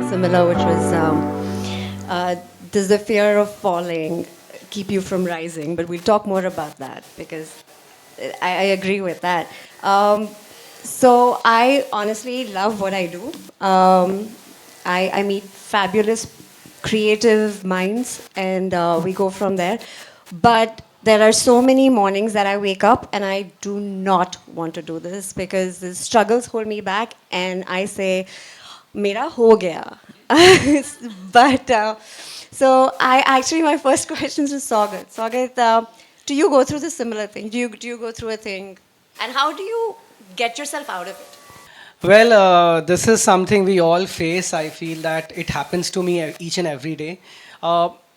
similar, which was does the fear of falling keep you from rising? But we'll talk more about that because I agree with that. So I honestly love what I do. I meet fabulous creative minds, and we go from there. But there are so many mornings that I wake up and I do not want to do this because the struggles hold me back, and I say, "Mera ho gaya." But so I actually my first question is to Sagat. Sagat, do you go through the similar thing? Do you go through a thing, and how do you get yourself out of it? Well, this is something we all face. I feel that it happens to me each and every day.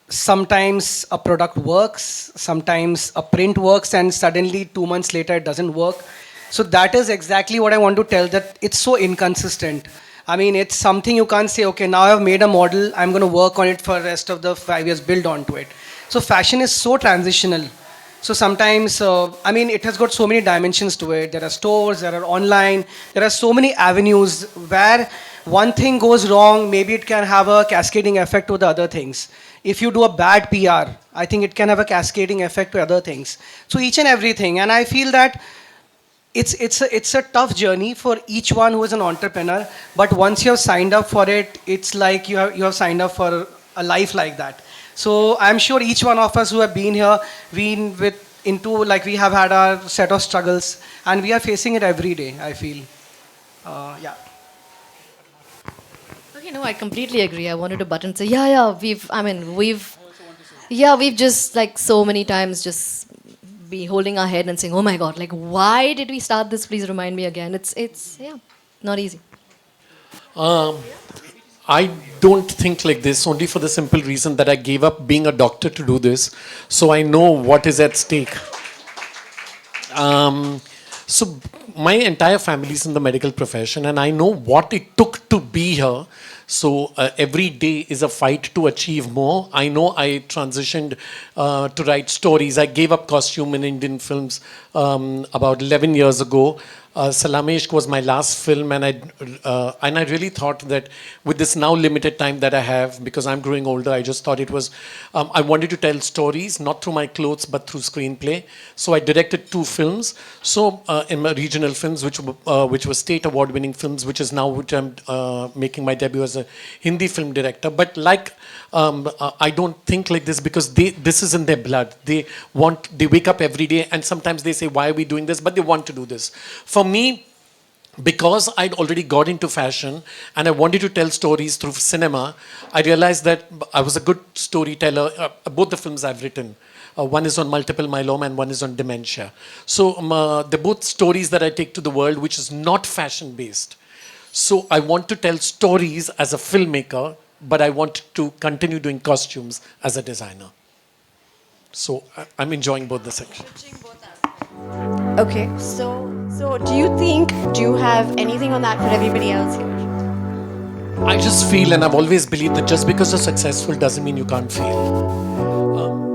Sometimes a product works, sometimes a print works, and suddenly 2 months later it doesn't work. So that is exactly what I want to tell, that it's so inconsistent. I mean, it's something you can't say, okay, now I've made a model, I'm going to work on it for the rest of the 5 years, build onto it. So fashion is so transitional. So sometimes, I mean, it has got so many dimensions to it. There are stores, there are online, there are so many avenues where one thing goes wrong, maybe it can have a cascading effect to the other things. If you do a bad PR, I think it can have a cascading effect to other things. So each and everything, and I feel that it's a tough journey for each one who is an entrepreneur. But once you have signed up for it, it's like you have signed up for a life like that. So I'm sure each one of us who have been here, been with into like we have had our set of struggles, and we are facing it every day. I feel, yeah. Okay, no, I completely agree. I wanted to butt and say, we've just like so many times just be holding our head and saying, oh my God, like why did we start this? Please remind me again. Yeah, not easy. Um, I don't think like this only for the simple reason that I gave up being a doctor to do this. So I know what is at stake. So my entire family is in the medical profession, and I know what it took to be here. So every day is a fight to achieve more. I know I transitioned to write stories. I gave up costume in Indian films about 11 years ago. Salame Ishq was my last film, and I really thought that with this now limited time that I have, because I'm growing older, I just thought it was I wanted to tell stories not through my clothes but through screenplay. So I directed 2 films. So in my regional films, which were state award-winning films, which I'm making my debut as a Hindi film director. But like I don't think like this because this is in their blood. They wake up every day, and sometimes they say, why are we doing this? But they want to do this. For me, because I'd already got into fashion and I wanted to tell stories through cinema, I realized that I was a good storyteller. Both the films I've written, one is on multiple myeloma and one is on dementia. So they're both stories that I take to the world, which is not fashion based. So I want to tell stories as a filmmaker, but I want to continue doing costumes as a designer. So I'm enjoying both the sections. Okay, so do you have anything on that for everybody else here? I just feel, and I've always believed that just because you're successful doesn't mean you can't fail.